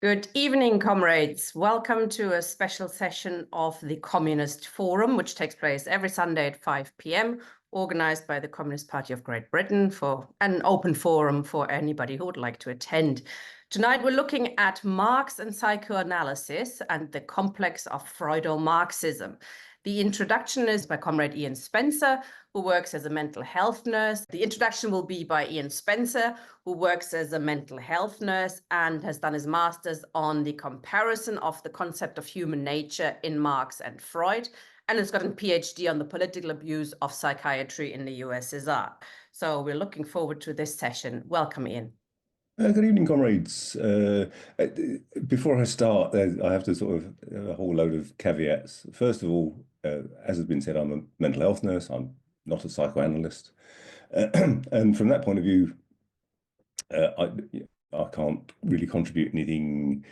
Good evening, comrades. Welcome to a special session of the Communist Forum, which takes place every Sunday at 5 p.m., organized by the Communist Party of Great Britain for an open forum for anybody who would like to attend. Tonight, we're looking at Marx and psychoanalysis and the complex of Freudo-Marxism. The introduction is by Comrade Ian Spencer, who works as a mental health nurse. The introduction will be by Ian Spencer, who works as a mental health nurse and has done his master's on the comparison of the concept of human nature in Marx and Freud, and has got a PhD on the political abuse of psychiatry in the USSR. So we're looking forward to this session. Welcome, Ian. Good evening, comrades. Before I start, I have to sort of a whole load of caveats. First of all, as has been said, I'm a mental health nurse. I'm not a psychoanalyst. And from that point of view, I can't really contribute anything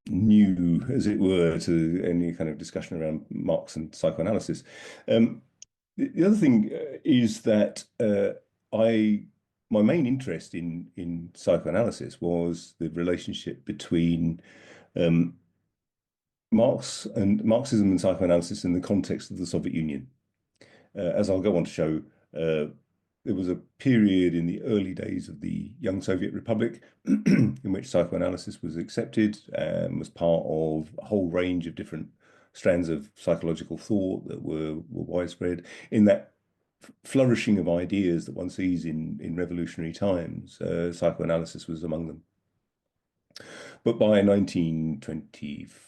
new, as it were, to any kind of discussion around Marx and psychoanalysis. The other thing is that my main interest in psychoanalysis was the relationship between Marxism and psychoanalysis in the context of the Soviet Union. As I'll go on to show, there was a period in the early days of the young Soviet Republic in which psychoanalysis was accepted and was part of a whole range of different strands of psychological thought that were widespread. In that flourishing of ideas that one sees in revolutionary times, psychoanalysis was among them. But by 1925,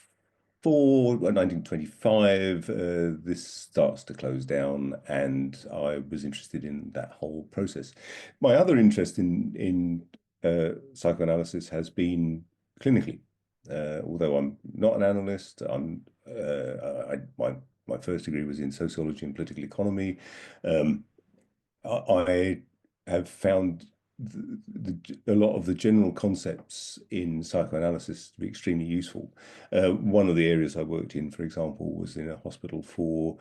this starts to close down, and I was interested in that whole process. My other interest in psychoanalysis has been clinically. Although I'm not an analyst, my first degree was in sociology and political economy. I have found a lot of the general concepts in psychoanalysis to be extremely useful. One of the areas I worked in, for example, was in a hospital for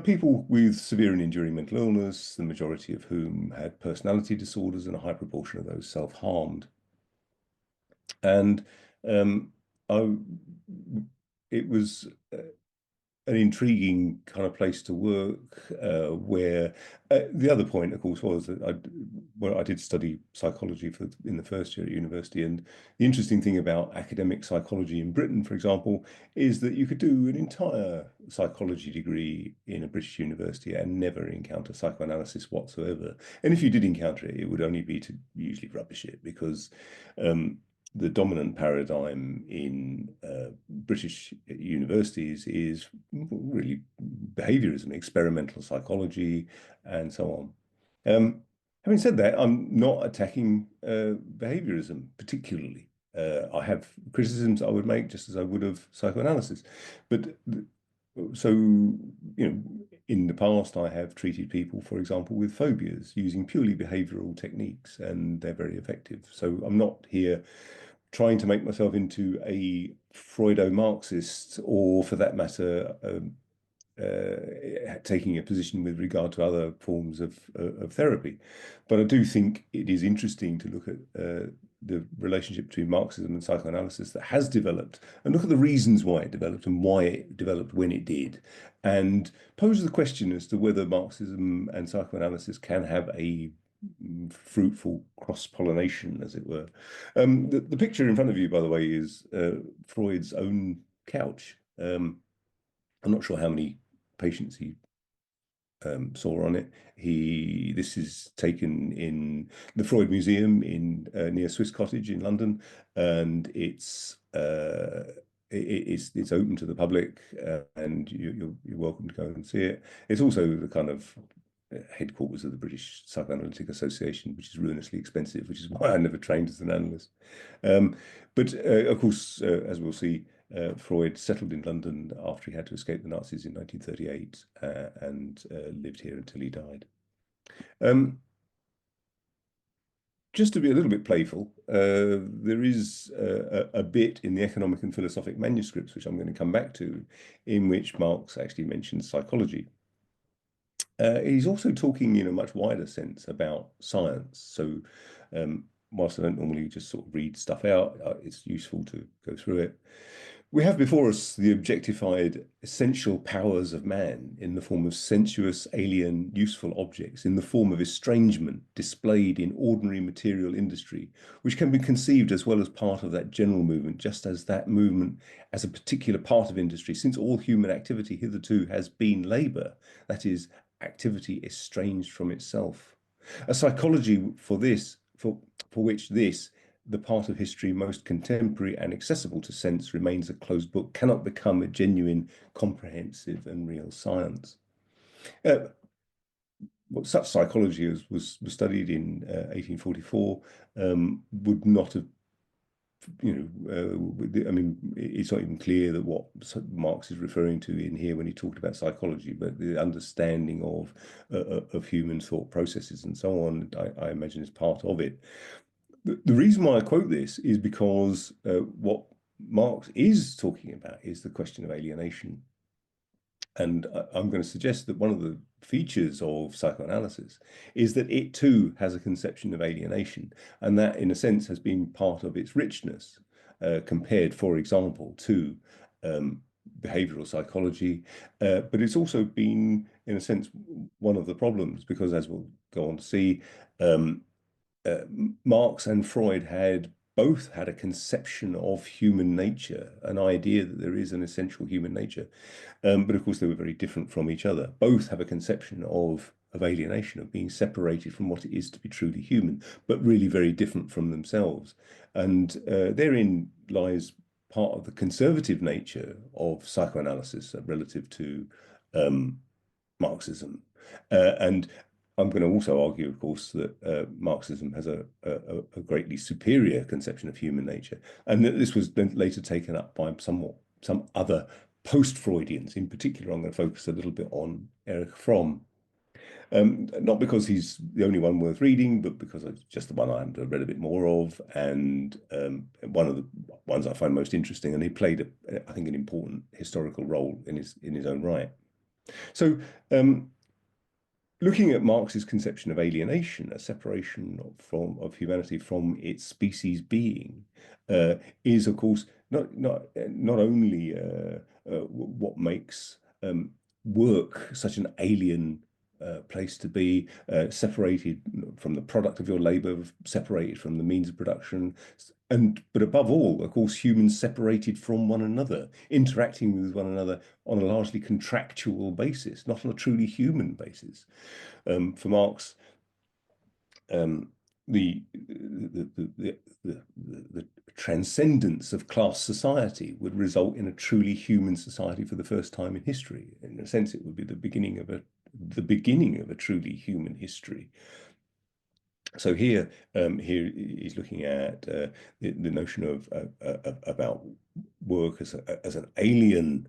people with severe and enduring mental illness, the majority of whom had personality disorders, and a high proportion of those self-harmed. And it was an intriguing kind of place to work, where the other point, of course, was that I did study psychology in the first year at university, and the interesting thing about academic psychology in Britain, for example, is that you could do an entire psychology degree in a British university and never encounter psychoanalysis whatsoever. And if you did encounter it, it would only be to usually rubbish it, because the dominant paradigm in British universities is really behaviorism, experimental psychology, and so on. Having said that, I'm not attacking behaviorism particularly. I have criticisms I would make, just as I would of psychoanalysis. But so, in the past, I have treated people, for example, with phobias using purely behavioral techniques, and they're very effective. So I'm not here trying to make myself into a Freudo-Marxist, or for that matter, taking a position with regard to other forms of therapy. But I do think it is interesting to look at the relationship between Marxism and psychoanalysis that has developed, and look at the reasons why it developed and why it developed when it did, and pose the question as to whether Marxism and psychoanalysis can have a fruitful cross-pollination, as it were. The picture in front of you, by the way, is Freud's own couch. I'm not sure how many patients he saw on it. This is taken in the Freud Museum in near Swiss Cottage in London, and it's open to the public, and you're welcome to go and see it. It's also the kind of headquarters of the British Psychoanalytic Association, which is ruinously expensive, which is why I never trained as an analyst. But of course, as we'll see, Freud settled in London after he had to escape the Nazis in 1938, and lived here until he died. Just to be a little bit playful, there is a bit in the economic and philosophic manuscripts, which I'm going to come back to, in which Marx actually mentions psychology. He's also talking in a much wider sense about science. So whilst I don't normally just sort of read stuff out, it's useful to go through it. We have before us the objectified essential powers of man in the form of sensuous, alien, useful objects, in the form of estrangement displayed in ordinary material industry, which can be conceived as well as part of that general movement, just as that movement as a particular part of industry, since all human activity hitherto has been labour, that is, activity estranged from itself. A psychology for which this, the part of history most contemporary and accessible to sense, remains a closed book, cannot become a genuine, comprehensive and real science. Such psychology as was studied in 1844 would not have, I mean, it's not even clear that what Marx is referring to in here when he talked about psychology, but the understanding of human thought processes and so on, I imagine is part of it. The reason why I quote this is because what Marx is talking about is the question of alienation. And I'm going to suggest that one of the features of psychoanalysis is that it too has a conception of alienation, and that in a sense has been part of its richness compared, for example, to behavioral psychology. But it's also been, in a sense, one of the problems, because as we'll go on to see, Marx and Freud both had a conception of human nature, an idea that there is an essential human nature. But of course, they were very different from each other. Both have a conception of alienation, of being separated from what it is to be truly human, but really very different from themselves. And therein lies part of the conservative nature of psychoanalysis relative to Marxism. And I'm going to also argue, of course, that Marxism has a greatly superior conception of human nature, and that this was then later taken up by some other post-Freudians. In particular, I'm going to focus a little bit on Erich Fromm, not because he's the only one worth reading, but because it's just the one I've read a bit more of, and one of the ones I find most interesting. And he played, I think, an important historical role in his own right. So. Looking at Marx's conception of alienation, a separation of humanity from its species being, is of course not only what makes work such an alien place to be, separated from the product of your labor, separated from the means of production, but above all, of course, humans separated from one another, interacting with one another on a largely contractual basis, not on a truly human basis. For Marx, the transcendence of class society would result in a truly human society for the first time in history. In a sense, it would be the beginning of a truly human history. So here he's looking at the notion of about work as an alien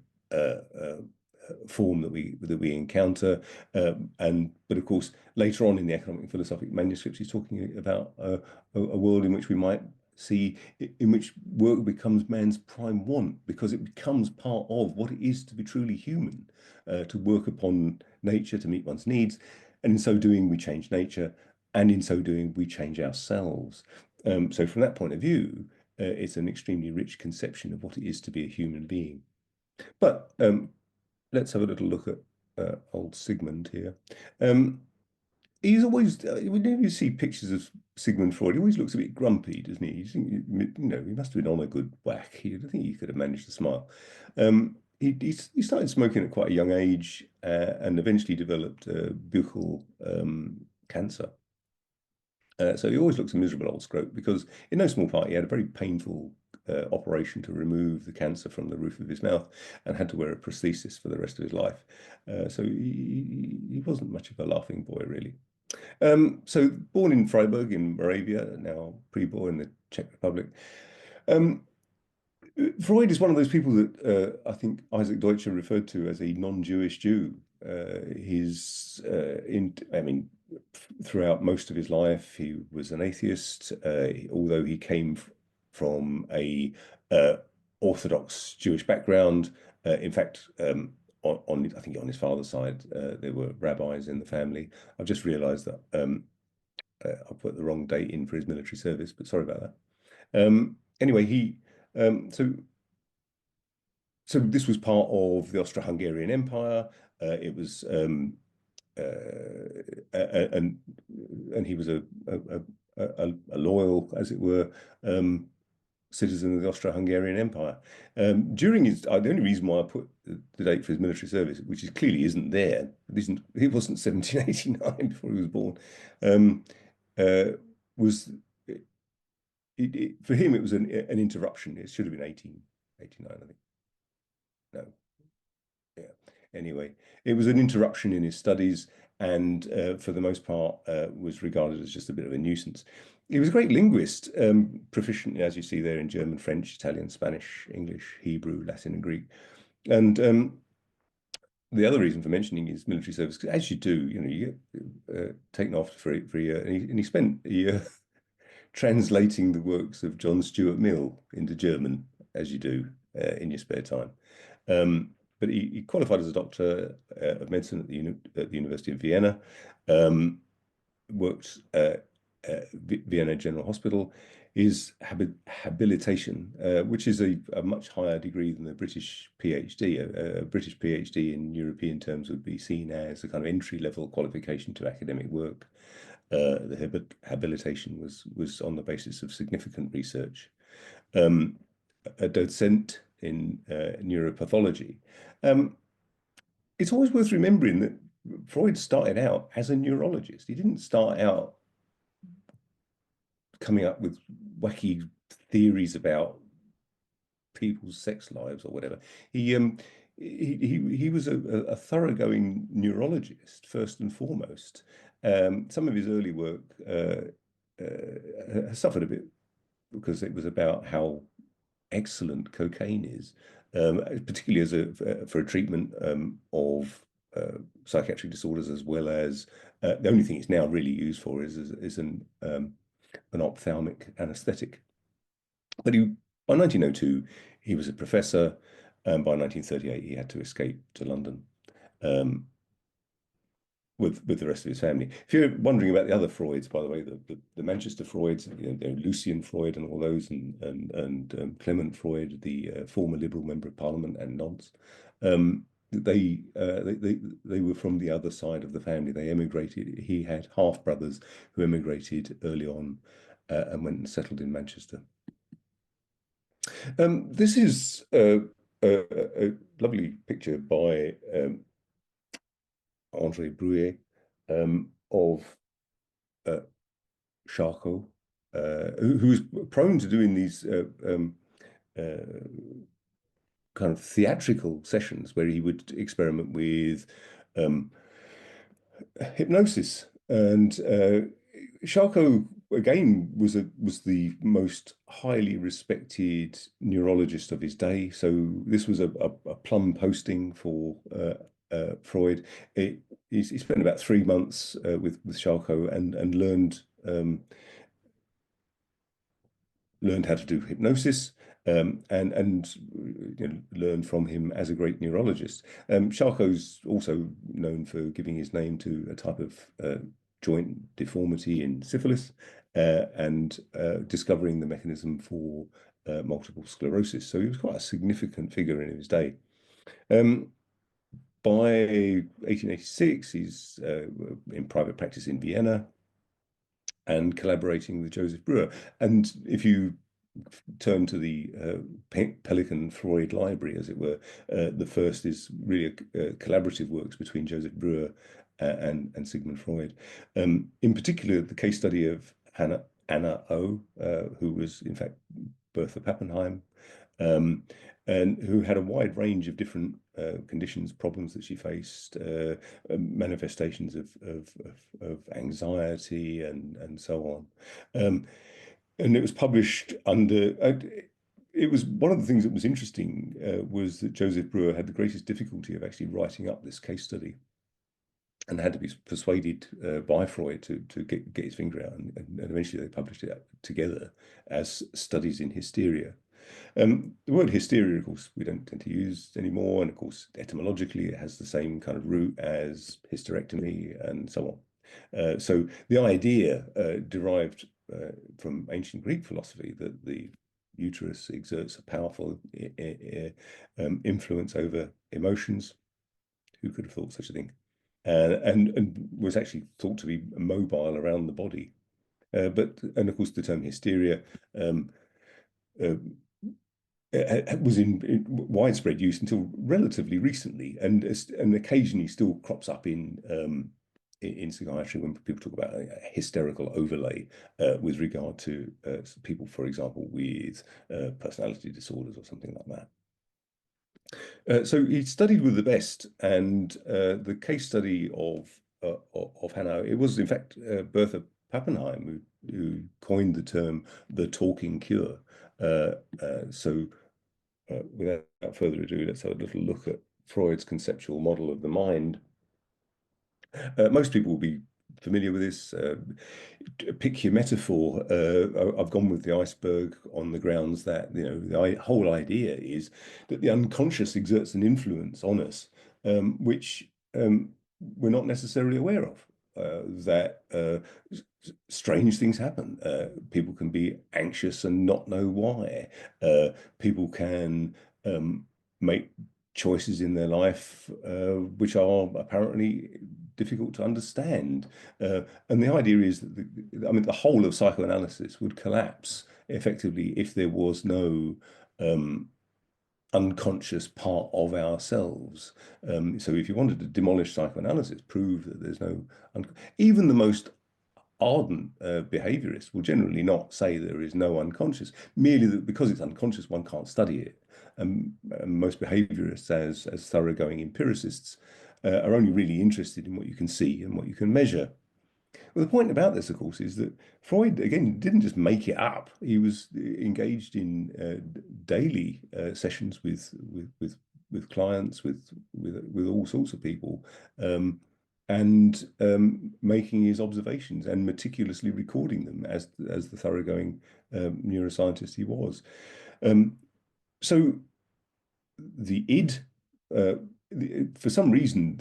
form that we encounter, but of course later on in the economic and philosophic manuscripts he's talking about a world in which we might see in which work becomes man's prime want, because it becomes part of what it is to be truly human, to work upon nature, to meet one's needs, and in so doing we change nature, and in so doing we change ourselves. So from that point of view, it's an extremely rich conception of what it is to be a human being. But let's have a little look at old Sigmund here. He's always, whenever you see pictures of Sigmund Freud, he always looks a bit grumpy, doesn't he? He must have been on a good whack. I think he could have managed to smile. He started smoking at quite a young age, and eventually developed buccal cancer. So he always looks a miserable old scrope, because in no small part he had a very painful operation to remove the cancer from the roof of his mouth, and had to wear a prosthesis for the rest of his life. So he wasn't much of a laughing boy, really. So born in Freiburg in Moravia, now Pribor in the Czech Republic. Freud is one of those people that I think Isaac Deutscher referred to as a non-Jewish Jew. Throughout most of his life, he was an atheist, although he came from a Orthodox Jewish background. In fact, I think on his father's side, there were rabbis in the family. I've just realised that I put the wrong date in for his military service, but sorry about that. Anyway, so this was part of the Austro-Hungarian Empire. It was and he was a loyal, as it were, citizen of the Austro-Hungarian Empire. During his, the only reason why I put the date for his military service, which is clearly isn't there, it wasn't 1789 before he was born, was for him it was an interruption. It should have been 1889, I think. No, yeah. Anyway, it was an interruption in his studies, and for the most part was regarded as just a bit of a nuisance. He was a great linguist, proficient, as you see there, in German, French, Italian, Spanish, English, Hebrew, Latin, and Greek. And the other reason for mentioning his military service, because as you do, you get taken off for a year, and he spent a year translating the works of John Stuart Mill into German, as you do in your spare time. But he qualified as a doctor of medicine at the University of Vienna, worked at Vienna General Hospital. His habilitation, which is a much higher degree than the British PhD. A British PhD in European terms would be seen as a kind of entry-level qualification to academic work. The habilitation was on the basis of significant research. A docent in neuropathology. It's always worth remembering that Freud started out as a neurologist. He didn't start out coming up with wacky theories about people's sex lives or whatever. He was a thoroughgoing neurologist first and foremost. Some of his early work has suffered a bit because it was about how excellent cocaine is, particularly for a treatment of psychiatric disorders, as well as the only thing it's now really used for is an ophthalmic anesthetic. But by 1902, he was a professor, and by 1938, he had to escape to London with the rest of his family. If you're wondering about the other Freuds, by the way, the Manchester Freuds, Lucian Freud and all those, and Clement Freud, the former Liberal Member of Parliament, and Nonce, they were from the other side of the family. They emigrated. He had half brothers who emigrated early on and went and settled in Manchester. This is a lovely picture by André Brouillet of Charcot, who was prone to doing these kind of theatrical sessions where he would experiment with hypnosis. And Charcot, again, was the most highly respected neurologist of his day. So this was a plum posting for Freud. He spent about 3 months with Charcot and learned how to do hypnosis, and learned from him as a great neurologist. Charcot's also known for giving his name to a type of joint deformity in syphilis, and discovering the mechanism for multiple sclerosis. So he was quite a significant figure in his day. By 1886, he's in private practice in Vienna and collaborating with Joseph Breuer. And if you turn to the Pelican Freud library, as it were, the first is really a collaborative works between Joseph Breuer and Sigmund Freud. In particular, the case study of Anna O, who was in fact Bertha Pappenheim, and who had a wide range of different conditions, problems that she faced, manifestations of anxiety and so on. And it was published under. It was one of the things that was interesting was that Joseph Breuer had the greatest difficulty of actually writing up this case study, and had to be persuaded by Freud to get his finger out, and eventually they published it together as Studies in Hysteria. The word hysteria, of course, we don't tend to use anymore, and of course, etymologically, it has the same kind of root as hysterectomy and so So the idea derived from ancient Greek philosophy that the uterus exerts a powerful influence over emotions. Who could have thought such a thing? And was actually thought to be mobile around the body. And of course, the term hysteria was in widespread use until relatively recently, and occasionally still crops up in psychiatry when people talk about a hysterical overlay with regard to people, for example, with personality disorders or something like that. So he studied with the best, and the case study of Hanau, it was in fact Bertha Pappenheim who coined the term "the talking cure." So without further ado, let's have a little look at Freud's conceptual model of the mind. Most people will be familiar with this. Pick your metaphor. I've gone with the iceberg on the grounds that the whole idea is that the unconscious exerts an influence on us, which we're not necessarily aware of. That strange things happen. People can be anxious and not know why. People can make choices in their life which are apparently difficult to understand. And the idea is that the whole of psychoanalysis would collapse effectively if there was no unconscious part of ourselves. So if you wanted to demolish psychoanalysis, prove that there's no, even the most ardent behaviorists will generally not say there is no unconscious, merely that because it's unconscious, one can't study it. And most behaviorists, as thoroughgoing empiricists, are only really interested in what you can see and what you can measure. Well, the point about this, of course, is that Freud, again, didn't just make it up. He was engaged in daily sessions with clients, with all sorts of people, and making his observations and meticulously recording them as the thoroughgoing neuroscientist he was. So the id, for some reason,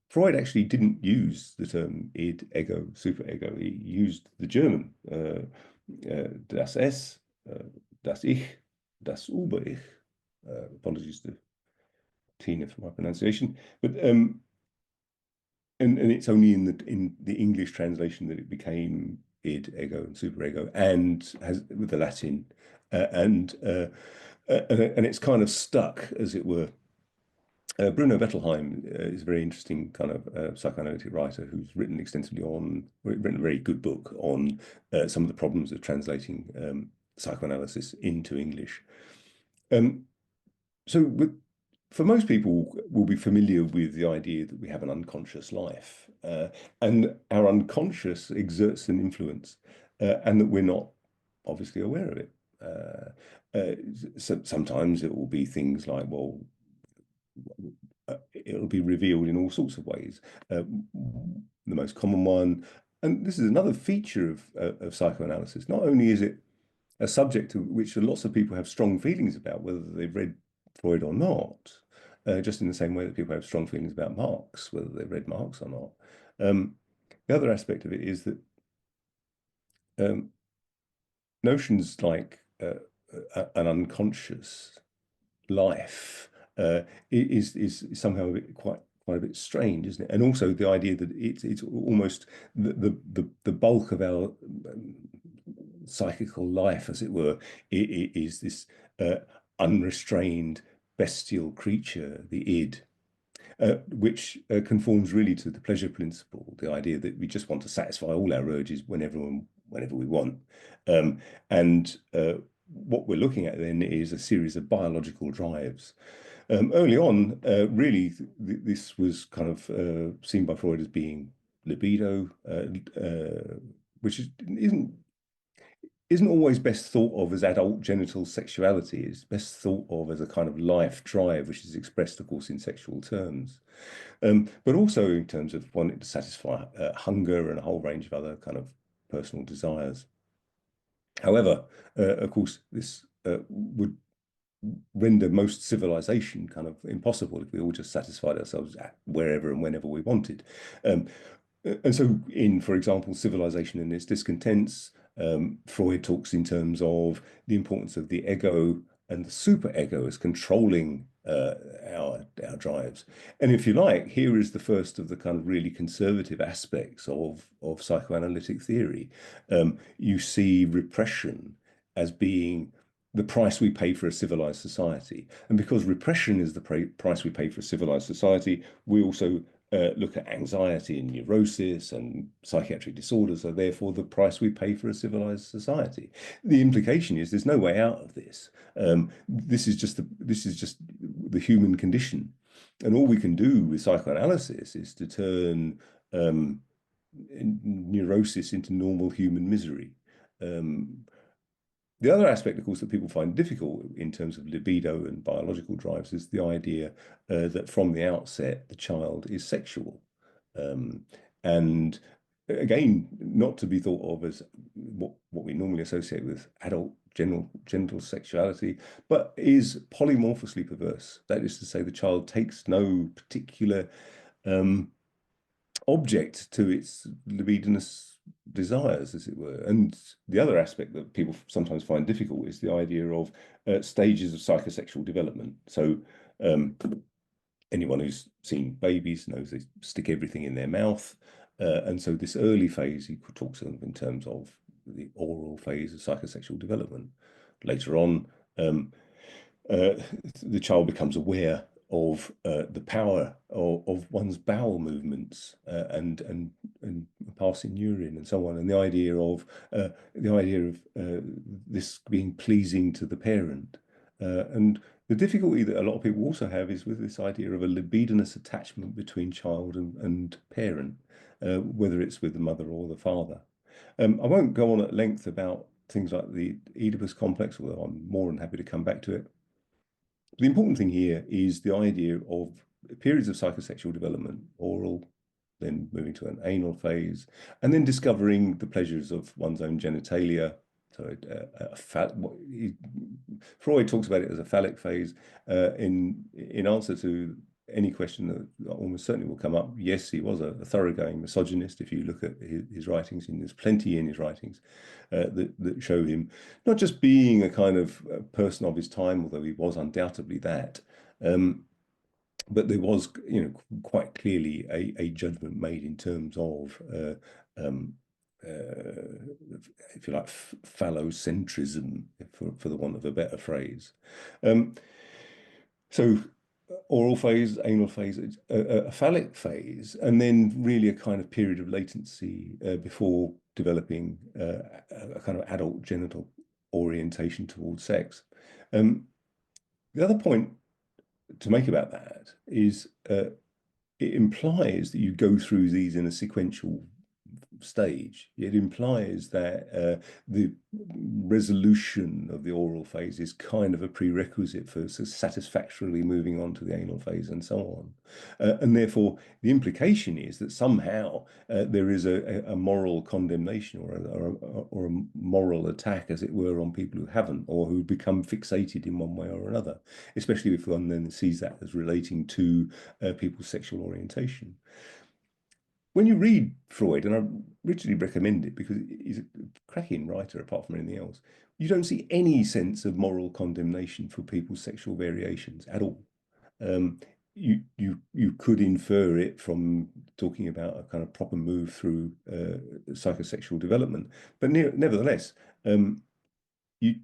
Freud actually didn't use the term id, ego, superego. He used the German das Es, das Ich, das Über-Ich. Apologies to Tina for my pronunciation, but and it's only in the English translation that it became id, ego, and superego, and has with the Latin, and it's kind of stuck, as it were. Bruno Bettelheim is a very interesting kind of psychoanalytic writer who's written extensively written a very good book on some of the problems of translating psychoanalysis into English. For most people, will be familiar with the idea that we have an unconscious life, and our unconscious exerts an influence, and that we're not obviously aware of it. So sometimes it will be things like, well, it'll be revealed in all sorts of ways. The most common one, and this is another feature of psychoanalysis, not only is it a subject to which lots of people have strong feelings about, whether they've read Freud or not, just in the same way that people have strong feelings about Marx, whether they've read Marx or not. The other aspect of it is that notions like an unconscious life is somehow quite a bit strange, isn't it? And also the idea that it's almost the bulk of our psychical life, as it were, is this unrestrained bestial creature, the id, which conforms really to the pleasure principle, the idea that we just want to satisfy all our urges whenever we want. And what we're looking at then is a series of biological drives. Early on, really, this was kind of seen by Freud as being libido, which isn't always best thought of as adult genital sexuality. It's best thought of as a kind of life drive, which is expressed, of course, in sexual terms, but also in terms of wanting to satisfy hunger and a whole range of other kind of personal desires. However, of course, this would render most civilization kind of impossible if we all just satisfied ourselves wherever and whenever we wanted. And so in, for example, Civilization and its Discontents, Freud talks in terms of the importance of the ego and the superego as controlling our drives. And if you like, here is the first of the kind of really conservative aspects of psychoanalytic theory. You see repression as being the price we pay for a civilized society. And because repression is the price we pay for a civilized society, we also look at anxiety and neurosis and psychiatric disorders are therefore the price we pay for a civilized society. The implication is there's no way out of this. This is just the human condition, and all we can do with psychoanalysis is to turn neurosis into normal human misery. The other aspect, of course, that people find difficult in terms of libido and biological drives is the idea that from the outset, the child is sexual. And again, not to be thought of as what we normally associate with adult genital sexuality, but is polymorphously perverse. That is to say, the child takes no particular object to its libidinous desires, as it were. And the other aspect that people sometimes find difficult is the idea of stages of psychosexual development. So anyone who's seen babies knows they stick everything in their mouth. And so this early phase, he talks of them in terms of the oral phase of psychosexual development. Later on, the child becomes aware of the power of one's bowel movements and passing urine and so on, and the idea of this being pleasing to the parent, and the difficulty that a lot of people also have is with this idea of a libidinous attachment between child and parent, whether it's with the mother or the father. I won't go on at length about things like the Oedipus complex, although I'm more than happy to come back to it. The important thing here is the idea of periods of psychosexual development, oral, then moving to an anal phase, and then discovering the pleasures of one's own genitalia. So Freud talks about it as a phallic phase. In answer to any question that almost certainly will come up, yes, he was a thoroughgoing misogynist. If you look at his writings, and there's plenty in his writings that show him not just being a kind of person of his time, although he was undoubtedly that, but there was, quite clearly a judgment made in terms of, if you like, phallocentrism, for the want of a better phrase. So oral phase, anal phase, a phallic phase, and then really a kind of period of latency before developing a kind of adult genital orientation towards sex. The other point to make about that is it implies that you go through these in a sequential stage. It implies that the resolution of the oral phase is kind of a prerequisite for satisfactorily moving on to the anal phase and so on. And therefore, the implication is that somehow there is a moral condemnation or a moral attack, as it were, on people who haven't or who become fixated in one way or another, especially if one then sees that as relating to people's sexual orientation. When you read Freud, and I richly recommend it because he's a cracking writer apart from anything else, you don't see any sense of moral condemnation for people's sexual variations at all. You could infer it from talking about a kind of proper move through psychosexual development, but nevertheless, you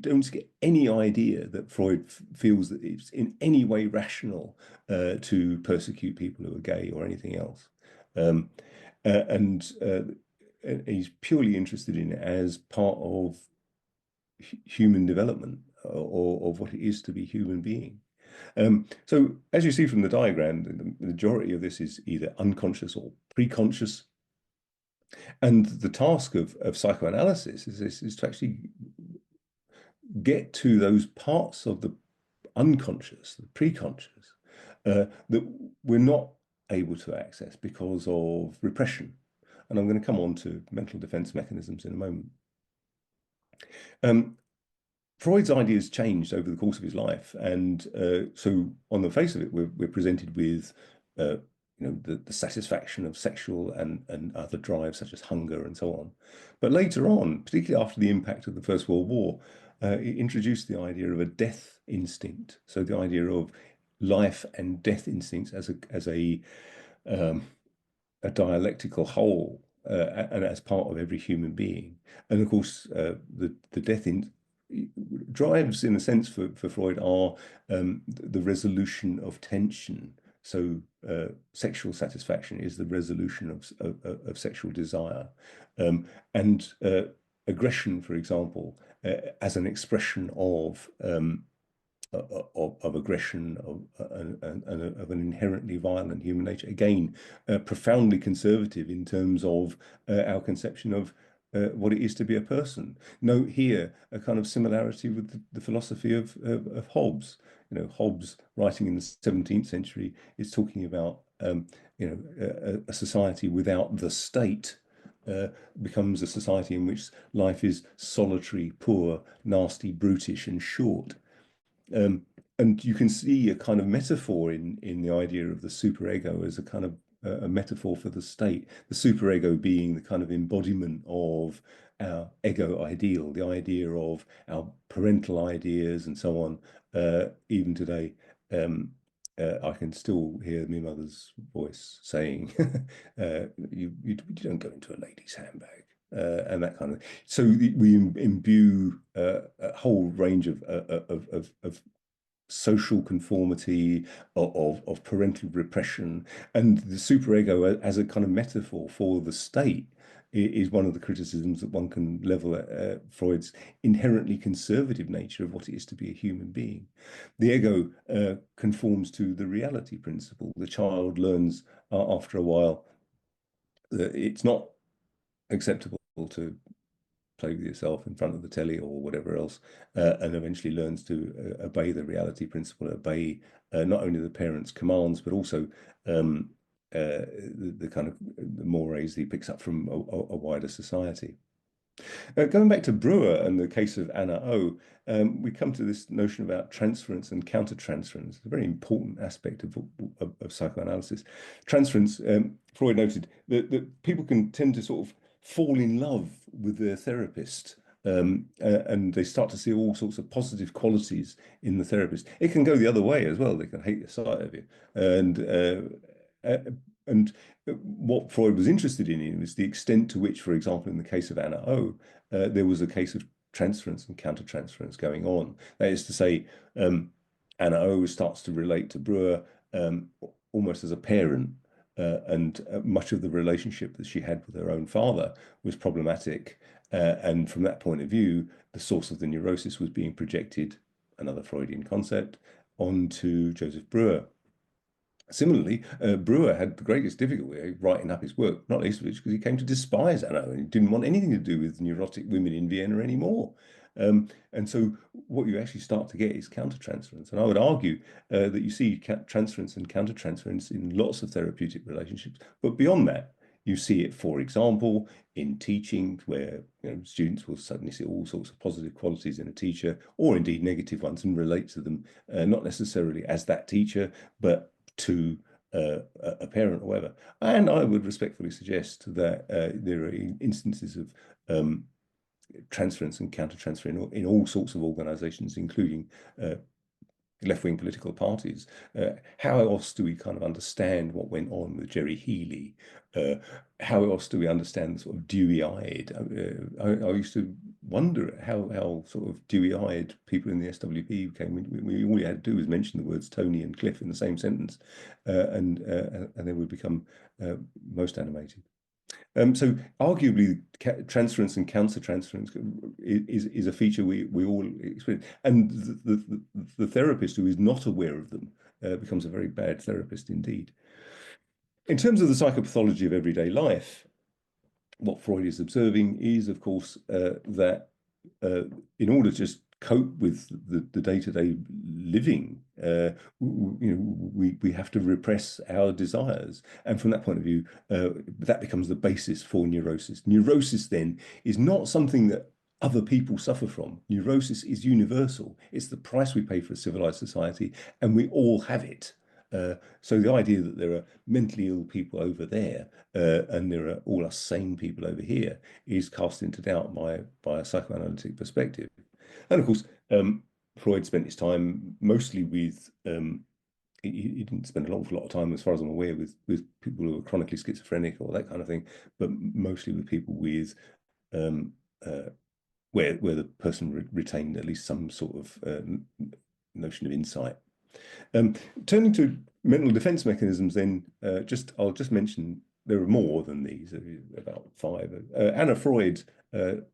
don't get any idea that Freud feels that it's in any way rational to persecute people who are gay or anything else. And he's purely interested in it as part of human development or of what it is to be human being. So as you see from the diagram, the majority of this is either unconscious or preconscious. And the task of psychoanalysis is to actually get to those parts of the unconscious, the preconscious, that we're not able to access because of repression. And I'm going to come on to mental defense mechanisms in a moment. Freud's ideas changed over the course of his life. And so on the face of it, we're presented with the satisfaction of sexual and other drives such as hunger and so on. But later on, particularly after the impact of the First World War, it introduced the idea of a death instinct. So the idea of life and death instincts a dialectical whole and as part of every human being. And of course, the death drives, in a sense, for Freud, are the resolution of tension. So sexual satisfaction is the resolution of sexual desire. And aggression, for example, as an expression of aggression, of an inherently violent human nature. Again, profoundly conservative in terms of our conception of what it is to be a person. Note here a kind of similarity with the philosophy of Hobbes. Hobbes, writing in the 17th century, is talking about a society without the state becomes a society in which life is solitary, poor, nasty, brutish, and short. And you can see a kind of metaphor in the idea of the superego as a kind of a metaphor for the state, the superego being the kind of embodiment of our ego ideal, the idea of our parental ideas and so on. Even today, I can still hear my mother's voice saying, you don't go into a lady's handbag. And that kind of. So we imbue a whole range of social conformity, of parental repression, and the superego as a kind of metaphor for the state is one of the criticisms that one can level at Freud's inherently conservative nature of what it is to be a human being. The ego conforms to the reality principle. The child learns after a while that it's not acceptable to play with yourself in front of the telly or whatever else, and eventually learns to obey the reality principle, obey not only the parents' commands, but also the kind of the mores that he picks up from a wider society. Going back to Brewer and the case of Anna O, we come to this notion about transference and countertransference, a very important aspect of psychoanalysis. Transference, Freud noted that people can tend to sort of fall in love with their therapist, and they start to see all sorts of positive qualities in the therapist. It can go the other way as well. They can hate the sight of you. And what Freud was interested in was the extent to which, for example, in the case of Anna O, there was a case of transference and countertransference going on. That is to say, Anna O starts to relate to Brewer almost as a parent, and much of the relationship that she had with her own father was problematic. And from that point of view, the source of the neurosis was being projected, another Freudian concept, onto Joseph Brewer. Similarly, Brewer had the greatest difficulty writing up his work, not least of which because he came to despise Anna and he didn't want anything to do with neurotic women in Vienna anymore. And so what you actually start to get is countertransference. And I would argue that you see transference and countertransference in lots of therapeutic relationships. But beyond that, you see it, for example, in teaching, where students will suddenly see all sorts of positive qualities in a teacher, or indeed negative ones, and relate to them, not necessarily as that teacher, but to a parent or whatever. And I would respectfully suggest that there are instances of transference and countertransference in all sorts of organizations, including left-wing political parties. How else do we kind of understand what went on with Jerry Healy? How else do we understand the sort of dewy-eyed? I used to wonder how sort of dewy-eyed people in the SWP became. All you had to do was mention the words Tony and Cliff in the same sentence, and they would become most animated. So arguably, transference and countertransference is a feature we all experience, and the therapist who is not aware of them becomes a very bad therapist indeed. In terms of the psychopathology of everyday life, what Freud is observing is, of course, that in order to just cope with the day-to-day living, we have to repress our desires, and from that point of view, that becomes the basis for neurosis. Neurosis then is not something that other people suffer from. Neurosis is universal. It's the price we pay for a civilized society, and we all have it. So the idea that there are mentally ill people over there and there are all us sane people over here is cast into doubt by a psychoanalytic perspective. And of course, Freud spent his time mostly with he didn't spend an awful lot of time, as far as I'm aware, with people who are chronically schizophrenic or that kind of thing, but mostly with people with where the person retained at least some sort of notion of insight. Turning to mental defense mechanisms, then I'll just mention there are more than these, about 5. Anna Freud, Sigmund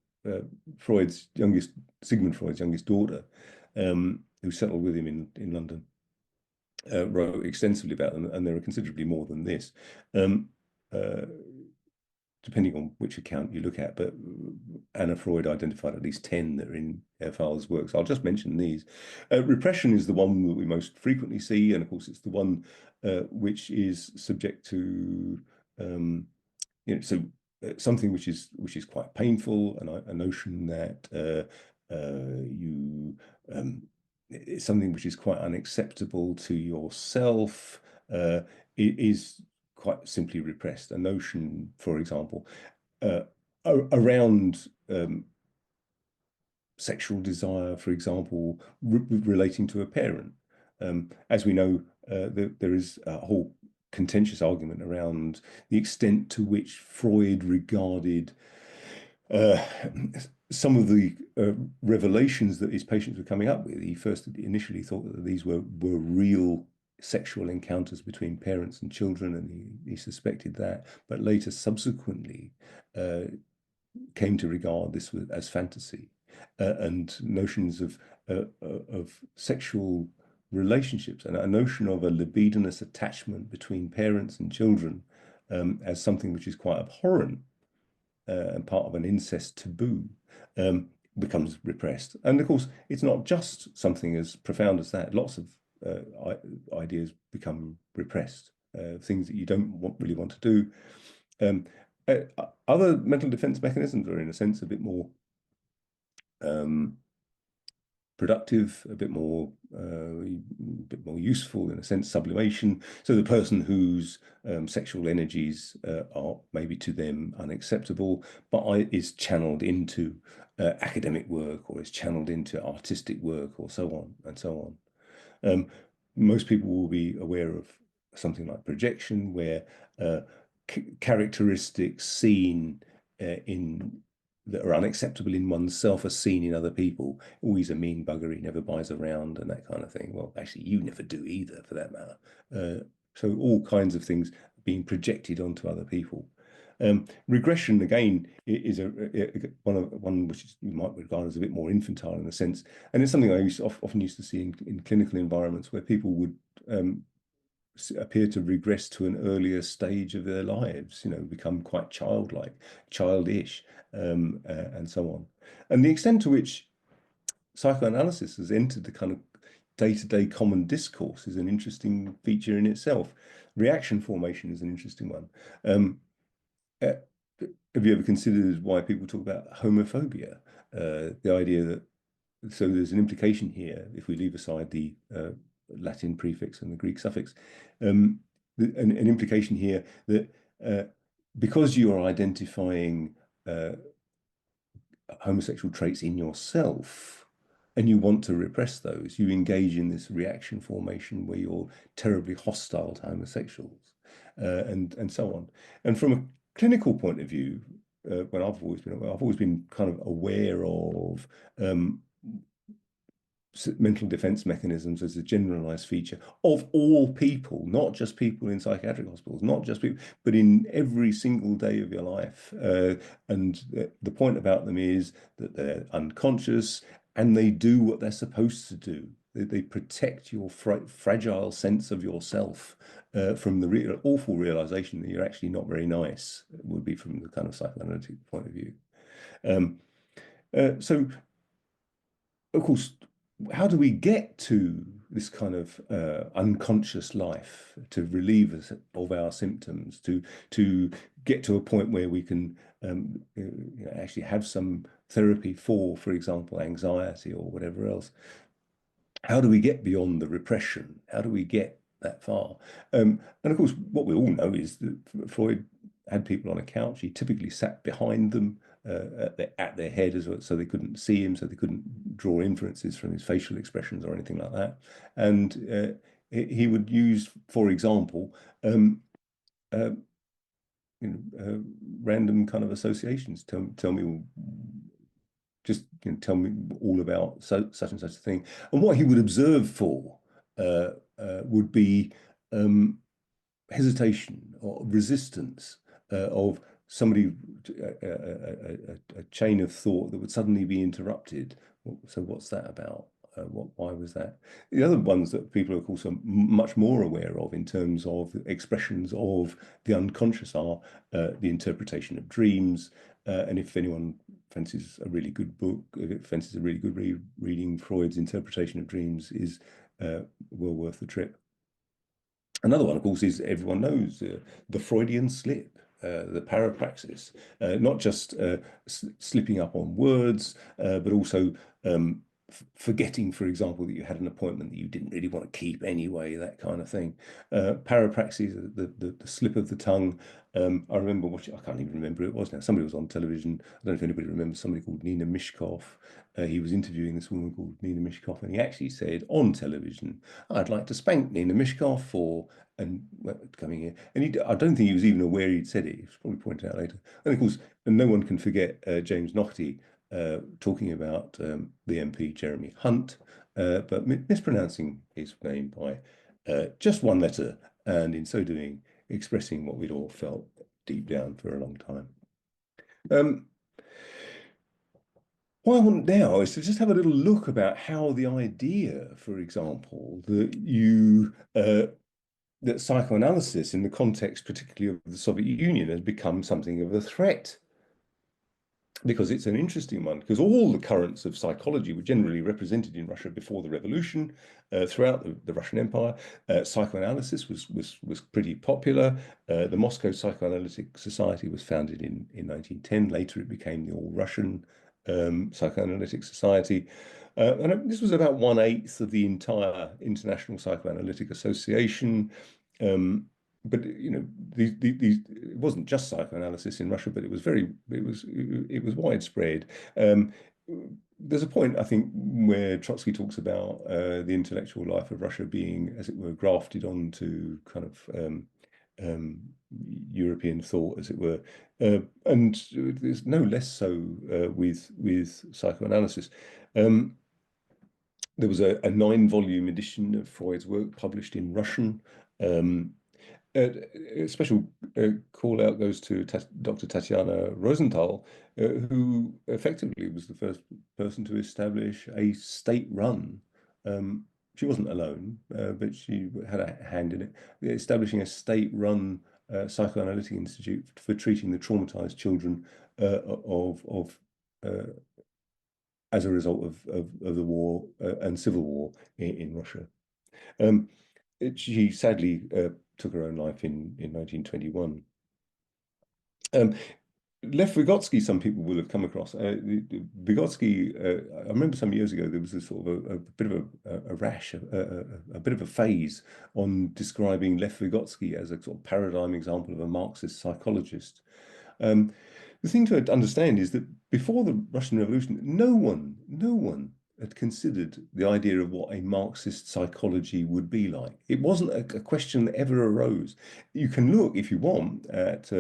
Freud's youngest daughter, who settled with him in London, wrote extensively about them, and there are considerably more than this, depending on which account you look at. But Anna Freud identified at least 10 that are in her father's works. I'll just mention these. Repression is the one that we most frequently see, and of course, it's the one which is subject to, something which is quite painful, and a notion that it's something which is quite unacceptable to yourself, is quite simply repressed. A notion, for example, around sexual desire, for example, relating to a parent. As we know, there is a whole contentious argument around the extent to which Freud regarded some of the revelations that his patients were coming up with. He first initially thought that these were real sexual encounters between parents and children, and he suspected that, but later subsequently came to regard this as fantasy, and notions of sexual relationships, and a notion of a libidinous attachment between parents and children as something which is quite abhorrent and part of an incest taboo, becomes repressed. And of course, it's not just something as profound as that. Lots of ideas become repressed, things that you don't really want to do. Other mental defense mechanisms are, in a sense, a bit more productive, a bit more useful, in a sense, sublimation. So the person whose sexual energies are maybe to them unacceptable, but is channeled into academic work, or is channeled into artistic work, or so on and so on. Most people will be aware of something like projection, where characteristics seen that are unacceptable in oneself are seen in other people. Always a mean bugger, he never buys around, and that kind of thing. Well, actually, you never do either, for that matter. So all kinds of things being projected onto other people. Regression, again, is one which you might regard as a bit more infantile in a sense, and it's something I often used to see in clinical environments, where people would appear to regress to an earlier stage of their lives, become quite childlike, childish, and so on. And the extent to which psychoanalysis has entered the kind of day-to-day common discourse is an interesting feature in itself. Reaction formation is an interesting one. Have you ever considered why people talk about homophobia? The idea that, so there's an implication here, if we leave aside the Latin prefix and the Greek suffix, an implication here that because you are identifying homosexual traits in yourself and you want to repress those, you engage in this reaction formation where you're terribly hostile to homosexuals, and so on. And from a clinical point of view, when I've always been kind of aware of mental defense mechanisms as a generalized feature of all people, not just people in psychiatric hospitals, not just people, but in every single day of your life. And the point about them is that they're unconscious and they do what they're supposed to do. They protect your fragile sense of yourself from the awful realization that you're actually not very nice, would be from the kind of psychoanalytic point of view. So, of course, how do we get to this kind of unconscious life, to relieve us of our symptoms, to get to a point where we can actually have some therapy for example, anxiety or whatever else? How do we get beyond the repression? How do we get that far. And of course, what we all know is that Freud had people on a couch. He typically sat behind them at their head as well, so they couldn't see him, so they couldn't draw inferences from his facial expressions or anything like that. And he would use, for example, random kind of associations. Tell me, just tell me all about such and such a thing. And what he would observe for would be hesitation or resistance of somebody, a chain of thought that would suddenly be interrupted. So what's that about? Why was that? The other ones that people are, of course, are much more aware of in terms of expressions of the unconscious are the interpretation of dreams. And if anyone fancies a really good book, if it fancies a really good reading, Freud's interpretation of dreams is well worth the trip. Another one, of course, is everyone knows the Freudian slip, the parapraxis, not just slipping up on words, but also forgetting, for example, that you had an appointment that you didn't really want to keep anyway, that kind of thing. Parapraxis, the slip of the tongue. I remember watching, I can't even remember who it was now. Somebody was on television. I don't know if anybody remembers somebody called Nina Mishkov. He was interviewing this woman called Nina Mishkov, and he actually said on television, "I'd like to spank Nina Mishkov for," and coming here. And I don't think he was even aware he'd said it. He was probably pointed out later. And of course, no one can forget James Naughtie talking about the MP Jeremy Hunt, but mispronouncing his name by just one letter, and in so doing, expressing what we'd all felt deep down for a long time. What I want now is to just have a little look about how the idea, for example, that psychoanalysis in the context particularly of the Soviet Union has become something of a threat. Because it's an interesting one, because all the currents of psychology were generally represented in Russia before the revolution, throughout the Russian Empire. Psychoanalysis was pretty popular. The Moscow Psychoanalytic Society was founded in 1910. Later, it became the All-Russian Psychoanalytic Society. And this was about 1/8 of the entire International Psychoanalytic Association. But it wasn't just psychoanalysis in Russia, but it was widespread. There's a point, I think, where Trotsky talks about the intellectual life of Russia being, as it were, grafted onto kind of European thought, as it were, and there's no less so with psychoanalysis. There was a 9-volume edition of Freud's work published in Russian. A special call out goes to Dr. Tatiana Rosenthal, who effectively was the first person to establish a state-run. She wasn't alone, but she had a hand in it, establishing a state-run psychoanalytic institute for treating the traumatized children as a result of the war and civil war in Russia. She sadly took her own life in 1921. Lev Vygotsky, some people will have come across. Vygotsky, I remember some years ago, there was a sort of a bit of a rash, a bit of a phase on describing Lev Vygotsky as a sort of paradigm example of a Marxist psychologist. The thing to understand is that before the Russian Revolution, no one had considered the idea of what a Marxist psychology would be like. It wasn't a question that ever arose. You can look, if you want, at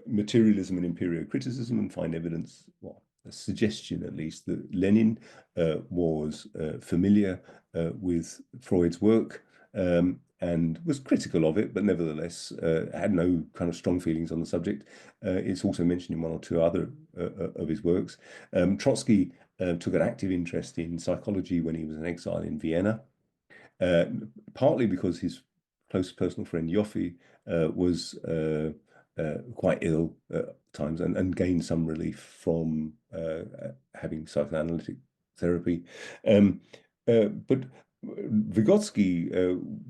materialism and empirio-criticism and find evidence, well, a suggestion at least, that Lenin was familiar with Freud's work and was critical of it, but nevertheless had no kind of strong feelings on the subject. It's also mentioned in one or two other of his works. Trotsky took an active interest in psychology when he was in exile in Vienna, partly because his close personal friend Yoffe was quite ill at times and gained some relief from having psychoanalytic therapy. But Vygotsky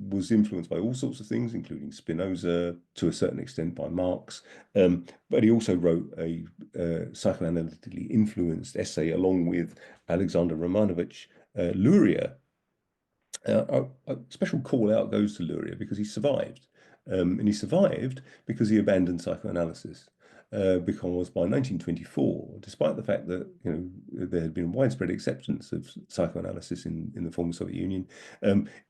was influenced by all sorts of things, including Spinoza, to a certain extent by Marx, but he also wrote a psychoanalytically influenced essay along with Alexander Romanovich Luria A special call out goes to Luria because he survived. And he survived because he abandoned psychoanalysis. Because by 1924, despite the fact that there had been widespread acceptance of psychoanalysis in the former Soviet Union,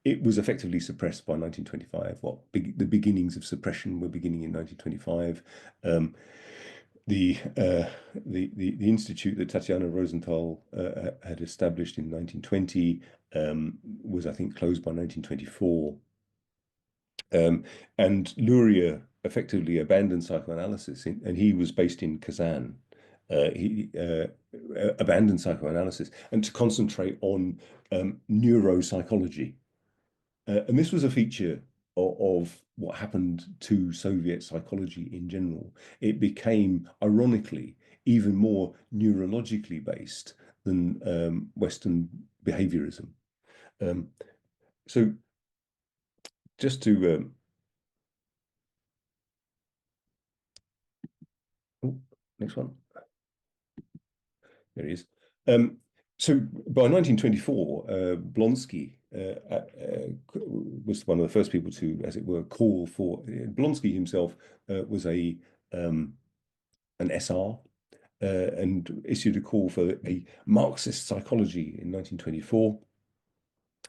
it was effectively suppressed by 1925. The beginnings of suppression were beginning in 1925. The institute that Tatiana Rosenthal had established in 1920 was, I think, closed by 1924. And Luria effectively abandoned psychoanalysis, and he was based in Kazan. He abandoned psychoanalysis and to concentrate on neuropsychology. And this was a feature of what happened to Soviet psychology in general. It became, ironically, even more neurologically based than Western behaviorism. So just to next one. There he is. So by 1924, Blonsky was one of the first people to, as it were, call for. Blonsky himself was an SR and issued a call for a Marxist psychology in 1924.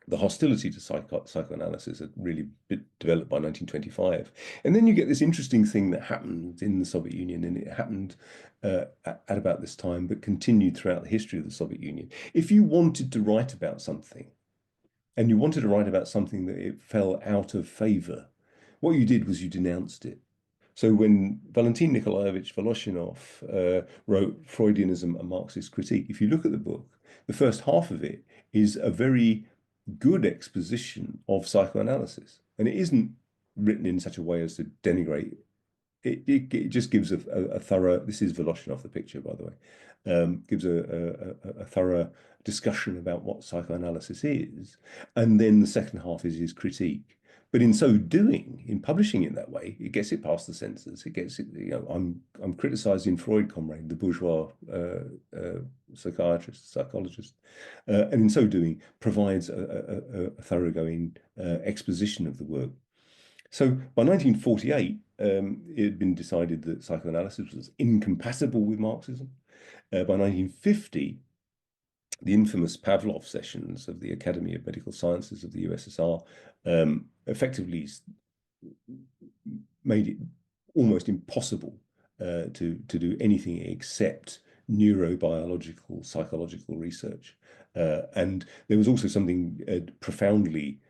The hostility to psychoanalysis had really been developed by 1925. And then you get this interesting thing that happened in the Soviet Union, and it happened at about this time, but continued throughout the history of the Soviet Union. If you wanted to write about something, and you wanted to write about something that it fell out of favor, what you did was you denounced it. So when Valentin Nikolaevich Voloshinov wrote Freudianism, a Marxist critique, if you look at the book, the first half of it is a very good exposition of psychoanalysis. And it isn't written in such a way as to denigrate. It just gives a thorough, this is Voloshinov, the picture, by the way, gives a thorough discussion about what psychoanalysis is. And then the second half is his critique. But in so doing, in publishing it that way, it gets it past the censors. It gets it, I'm criticizing Freud, comrade, the bourgeois psychologist, and in so doing, provides a thoroughgoing exposition of the work. So by 1948, it had been decided that psychoanalysis was incompatible with Marxism. By 1950, the infamous Pavlov sessions of the Academy of Medical Sciences of the USSR effectively made it almost impossible to do anything except neurobiological, psychological research. And there was also something profoundly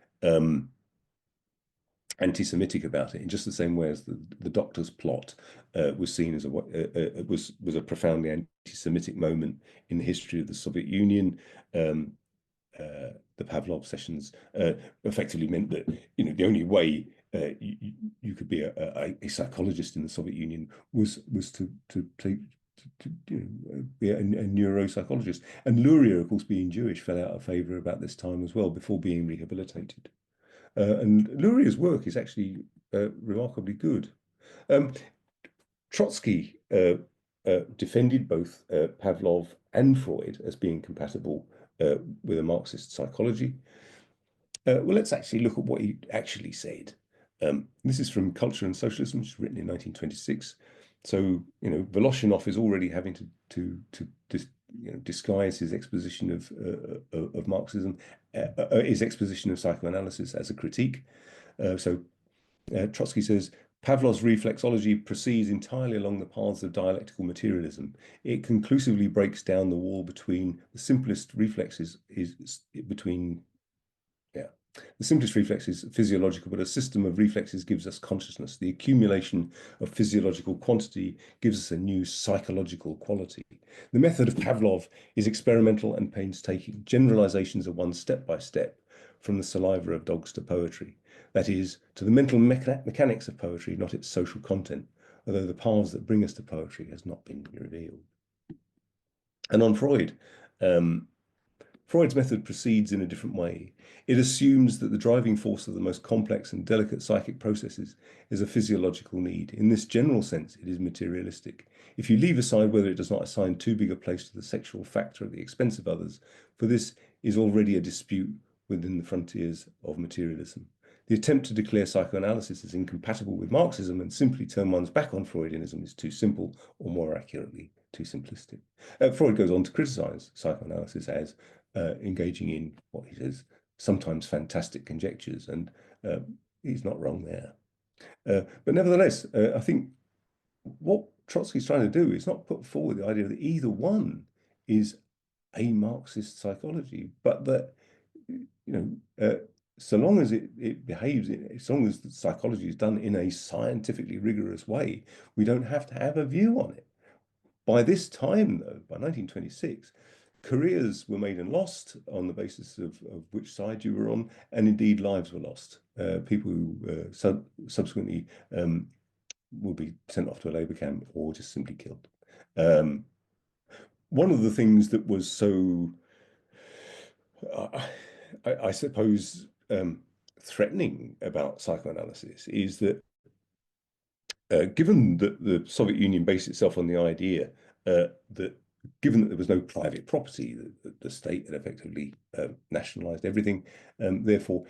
anti-Semitic about it, in just the same way as the doctor's plot was seen as was a profoundly anti-Semitic moment in the history of the Soviet Union. The Pavlov sessions effectively meant that the only way you could be a psychologist in the Soviet Union was to be a neuropsychologist. And Luria, of course, being Jewish, fell out of favor about this time as well, before being rehabilitated. And Luria's work is actually remarkably good. Trotsky defended both Pavlov and Freud as being compatible with a Marxist psychology. Well, let's actually look at what he actually said. This is from Culture and Socialism, which was written in 1926. So, Voloshinov is already having to disguise his exposition of Marxism, his exposition of psychoanalysis as a critique. So Trotsky says, Pavlov's reflexology proceeds entirely along the paths of dialectical materialism. It conclusively breaks down the wall between the simplest reflexes the simplest reflex is physiological, but a system of reflexes gives us consciousness. The accumulation of physiological quantity gives us a new psychological quality. The method of Pavlov is experimental and painstaking. Generalizations are won step by step, from the saliva of dogs to poetry. That is, to the mental mechanics of poetry, not its social content, although the paths that bring us to poetry has not been revealed. And on Freud, Freud's method proceeds in a different way. It assumes that the driving force of the most complex and delicate psychic processes is a physiological need. In this general sense, it is materialistic. If you leave aside whether it does not assign too big a place to the sexual factor at the expense of others, for this is already a dispute within the frontiers of materialism. The attempt to declare psychoanalysis as incompatible with Marxism and simply turn one's back on Freudianism is too simple, or more accurately, too simplistic. Freud goes on to criticize psychoanalysis as engaging in what he says, sometimes fantastic conjectures, and he's not wrong there. But nevertheless, I think what Trotsky's trying to do is not put forward the idea that either one is a Marxist psychology, but that, so long as it behaves, as long as the psychology is done in a scientifically rigorous way, we don't have to have a view on it. By this time, though, by 1926, careers were made and lost on the basis of which side you were on, and indeed lives were lost. People who subsequently will be sent off to a labor camp or just simply killed. One of the things that was so, I suppose, threatening about psychoanalysis is that given that the Soviet Union based itself on the idea that given that there was no private property, that the state had effectively nationalized everything, therefore,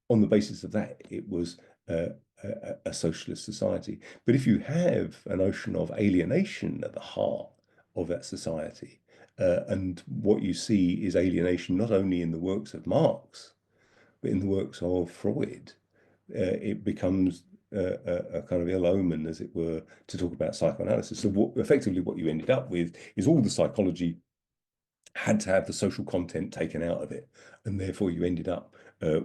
on the basis of that, it was a socialist society. But if you have a notion of alienation at the heart of that society, and what you see is alienation not only in the works of Marx, but in the works of Freud, it becomes a kind of ill omen, as it were, to talk about psychoanalysis. So effectively what you ended up with is all the psychology had to have the social content taken out of it. And therefore you ended up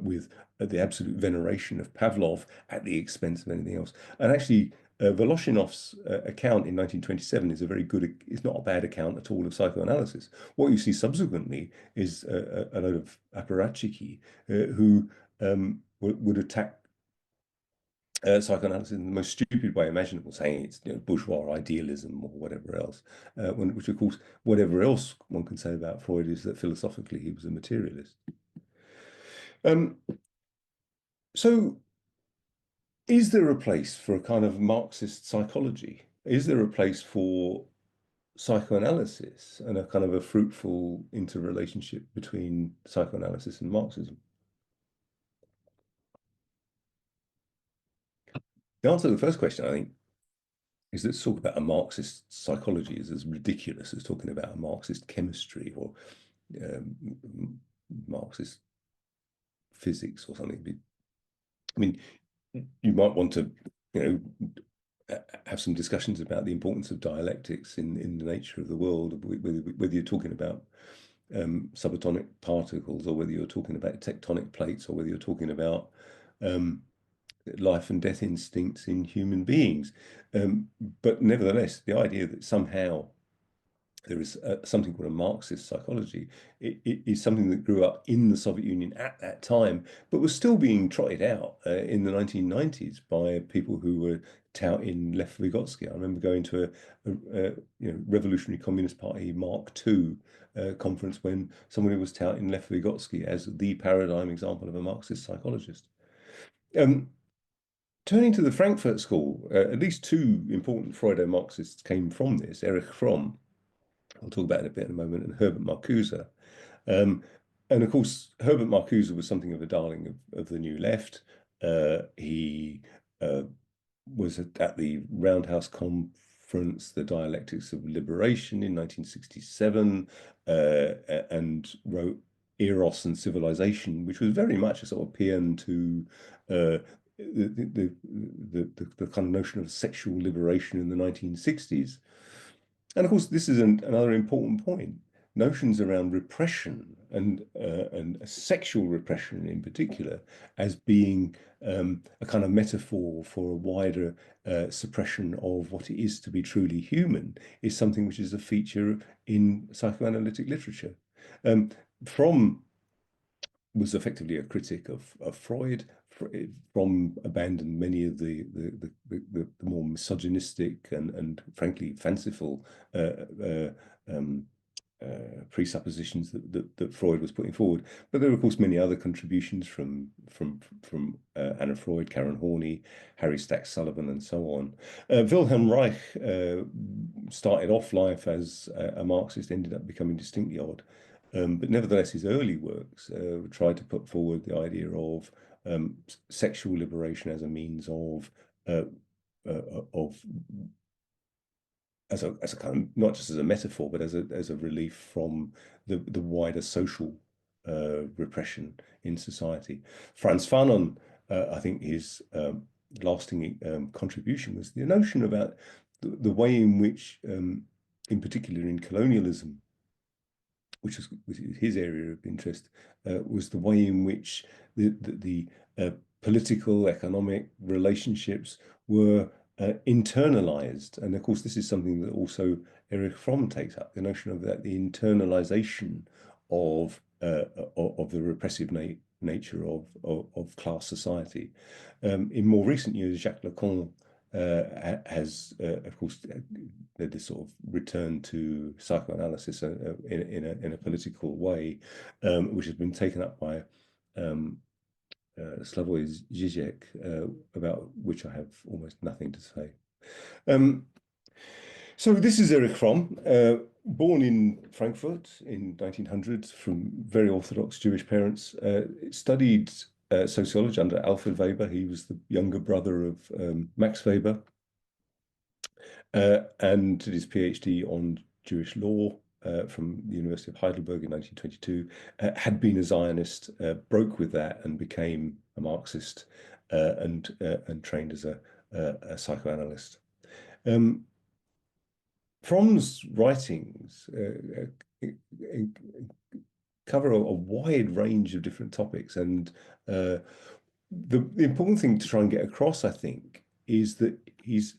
with the absolute veneration of Pavlov at the expense of anything else. And actually, Voloshinov's account in 1927 is is not a bad account at all of psychoanalysis. What you see subsequently is a load of apparatchiki who would attack psychoanalysis in the most stupid way imaginable, saying it's bourgeois idealism or whatever else, which of course, whatever else one can say about Freud is that philosophically he was a materialist. So is there a place for a kind of Marxist psychology? Is there a place for psychoanalysis and a kind of a fruitful interrelationship between psychoanalysis and Marxism? The answer to the first question, I think, is that to talk about a Marxist psychology is as ridiculous as talking about a Marxist chemistry or Marxist physics or something. I mean, you might want to, have some discussions about the importance of dialectics in the nature of the world, whether you're talking about subatomic particles or whether you're talking about tectonic plates or whether you're talking about life and death instincts in human beings. But nevertheless, the idea that somehow there is something called a Marxist psychology is something that grew up in the Soviet Union at that time, but was still being trotted out in the 1990s by people who were touting Lev Vygotsky. I remember going to a Revolutionary Communist Party Mark II conference when somebody was touting Lev Vygotsky as the paradigm example of a Marxist psychologist. Turning to the Frankfurt School, at least two important Freudo-Marxists came from this, Erich Fromm, I'll talk about it a bit in a moment, and Herbert Marcuse. And of course, Herbert Marcuse was something of a darling of the New Left. He was at the Roundhouse Conference, the Dialectics of Liberation in 1967, and wrote Eros and Civilization, which was very much a sort of paean to the kind of notion of sexual liberation in the 1960s. And of course, this is another important point. Notions around repression and sexual repression in particular as being a kind of metaphor for a wider suppression of what it is to be truly human is something which is a feature in psychoanalytic literature. Fromm was effectively a critic of Freud. Fromm abandoned many of the more misogynistic and frankly fanciful presuppositions that Freud was putting forward. But there were, of course, many other contributions from Anna Freud, Karen Horney, Harry Stack Sullivan, and so on. Wilhelm Reich started off life as a Marxist, ended up becoming distinctly odd. But nevertheless, his early works tried to put forward the idea of sexual liberation as a means of as a kind of, not just as a metaphor, but as a relief from the wider social repression in society. Frantz Fanon, I think his lasting contribution was the notion about the way in which, in particular in colonialism, which was his area of interest, was the way in which the political, economic relationships were internalized. And of course, this is something that also Erich Fromm takes up, the notion of that, the internalization of the repressive nature of class society. In more recent years, Jacques Lacan has, of course, this sort of return to psychoanalysis in a political way, which has been taken up by Slavoj Žižek, about which I have almost nothing to say. So this is Erich Fromm, born in Frankfurt in 1900 from very Orthodox Jewish parents, studied sociology under Alfred Weber. He was the younger brother of Max Weber, and did his PhD on Jewish law from the University of Heidelberg in 1922, had been a Zionist, broke with that and became a Marxist, and trained as a psychoanalyst. Fromm's writings cover a wide range of different topics, and the important thing to try and get across, I think, is that he's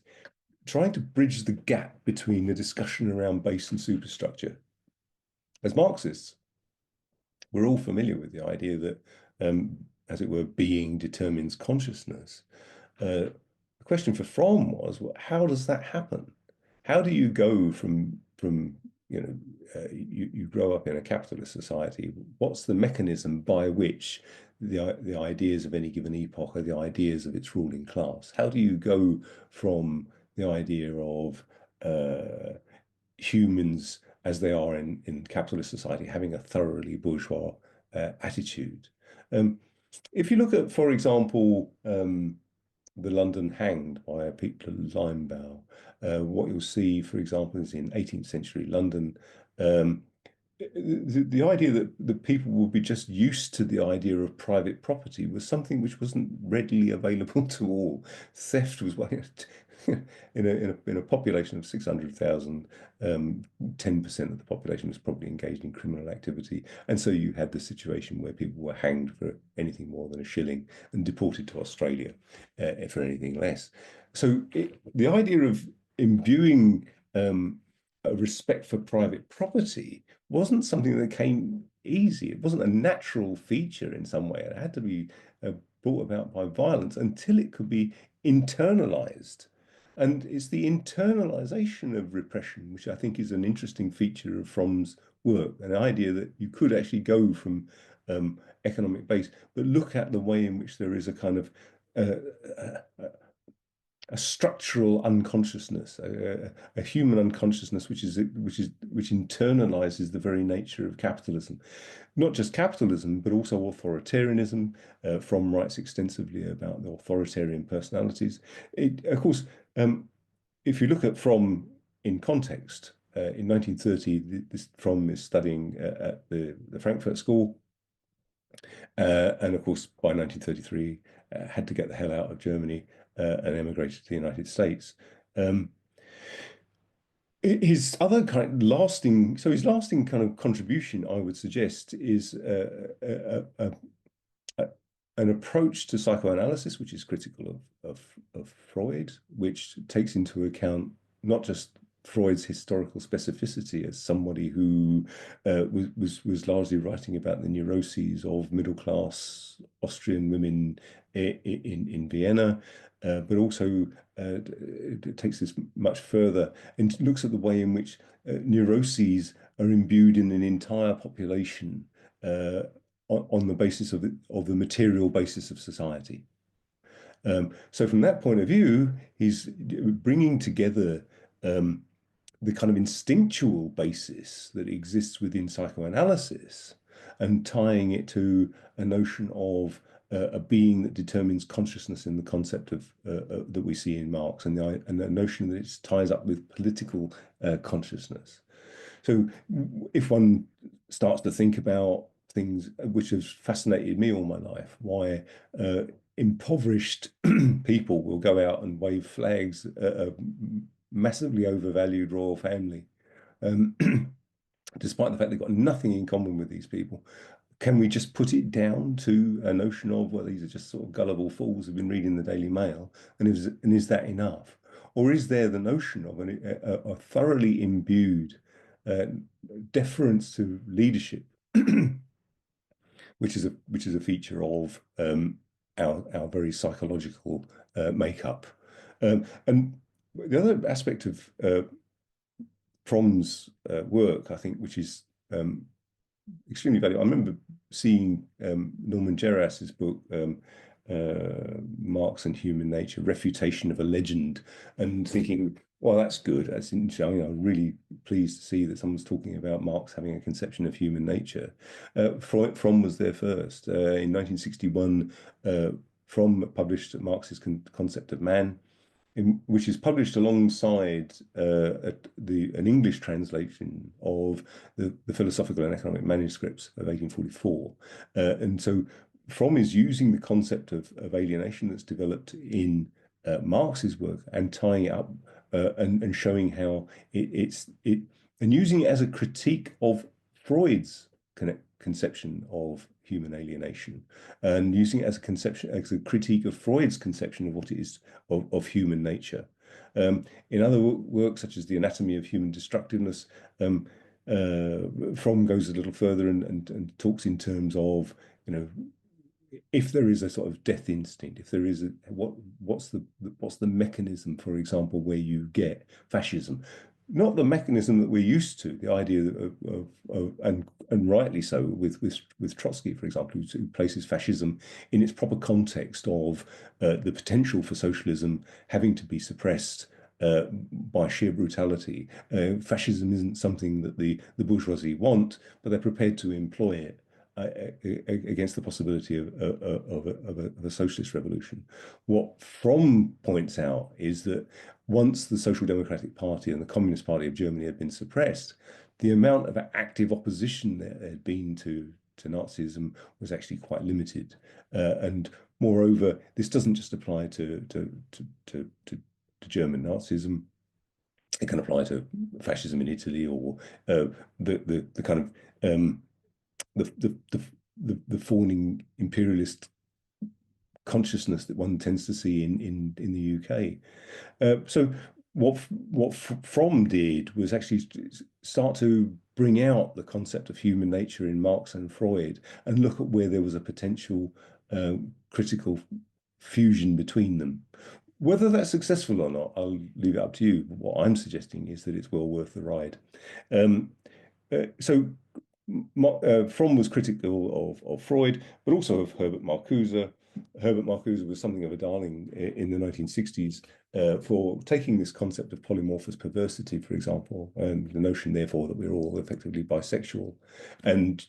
trying to bridge the gap between the discussion around base and superstructure. As Marxists, we're all familiar with the idea that, as it were, being determines consciousness. The question for Fromm was, well, how does that happen? How do you go from you grow up in a capitalist society? What's the mechanism by which the ideas of any given epoch are the ideas of its ruling class? How do you go from the idea of humans as they are in capitalist society having a thoroughly bourgeois attitude? If you look at, for example, The London Hanged by Peter Limebaugh, what you'll see, for example, is in 18th century London, the idea that the people would be just used to the idea of private property was something which wasn't readily available to all. Theft was in a population of 600,000, 10% of the population was probably engaged in criminal activity, and so you had the situation where people were hanged for anything more than a shilling and deported to Australia for anything less. So the idea of imbuing a respect for private property wasn't something that came easy. It wasn't a natural feature in some way. It had to be brought about by violence until it could be internalized. And it's the internalization of repression, which I think is an interesting feature of Fromm's work, an idea that you could actually go from economic base, but look at the way in which there is a kind of a structural unconsciousness, a human unconsciousness, which internalizes the very nature of capitalism. Not just capitalism, but also authoritarianism. Fromm writes extensively about the authoritarian personalities. Of course, if you look at Fromm in context, in 1930, Fromm is studying at the Frankfurt School, and of course, by 1933, had to get the hell out of Germany and emigrated to the United States. His other kind of lasting kind of contribution, I would suggest, is an approach to psychoanalysis which is critical of Freud, which takes into account not just Freud's historical specificity as somebody who was largely writing about the neuroses of middle-class Austrian women in Vienna, but also it takes this much further and looks at the way in which neuroses are imbued in an entire population on the basis of the material basis of society. So from that point of view, he's bringing together the kind of instinctual basis that exists within psychoanalysis and tying it to a notion of a being that determines consciousness in the concept of that we see in Marx, and the notion that it ties up with political consciousness. So if one starts to think about things which has fascinated me all my life, why impoverished people will go out and wave flags at a massively overvalued royal family, despite the fact they've got nothing in common with these people. Can we just put it down to a notion of, well, these are just sort of gullible fools who've been reading the Daily Mail, and is that enough? Or is there the notion of a thoroughly imbued deference to leadership, which is a feature of our very psychological makeup? And the other aspect of Fromm's work, I think, which is extremely valuable. I remember seeing Norman Geras's book, Marx and Human Nature, Refutation of a Legend, and thinking, well, that's good. That's interesting. I'm really pleased to see that someone's talking about Marx having a conception of human nature. Fromm was there first. In 1961, Fromm published Marx's Concept of Man, which is published alongside an English translation of the Philosophical and Economic Manuscripts of 1844. And so Fromm is using the concept of alienation that's developed in Marx's work and tying it up and showing how and using it as a critique of Freud's conception of human alienation, and using it as a critique of Freud's conception of what it is of human nature. In other works, such as The Anatomy of Human Destructiveness, Fromm goes a little further and talks in terms of, if there is a sort of death instinct, if there is what's the mechanism, for example, where you get fascism. Not the mechanism that we're used to, the idea of and rightly so, with Trotsky, for example, who places fascism in its proper context of the potential for socialism having to be suppressed by sheer brutality. Fascism isn't something that the bourgeoisie want, but they're prepared to employ it against the possibility of a socialist revolution. What Fromm points out is that once the Social Democratic Party and the Communist Party of Germany had been suppressed, the amount of active opposition there had been to Nazism was actually quite limited. And moreover, this doesn't just apply to German Nazism. It can apply to fascism in Italy, or the kind of the fawning imperialist consciousness that one tends to see in the UK. So what Fromm did was actually start to bring out the concept of human nature in Marx and Freud, and look at where there was a potential critical fusion between them. Whether that's successful or not, I'll leave it up to you. What I'm suggesting is that it's well worth the ride. So Fromm was critical of Freud, but also of Herbert Marcuse. Herbert Marcuse was something of a darling in the 1960s for taking this concept of polymorphous perversity, for example, and the notion, therefore, that we're all effectively bisexual, and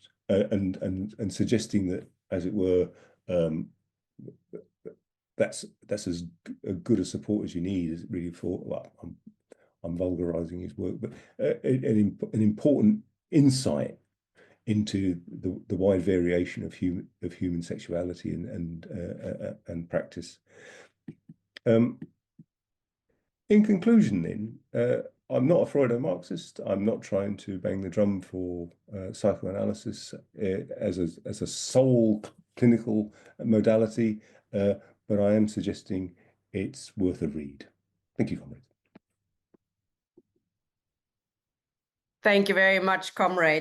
suggesting that, as it were, that's as good a support as you need, as really for, well, I'm vulgarizing his work, but an important insight into the wide variation of human sexuality and practice. In conclusion, then, I'm not a Freudo-Marxist. I'm not trying to bang the drum for psychoanalysis as a sole clinical modality, but I am suggesting it's worth a read. Thank you, comrades. Thank you very much, comrade.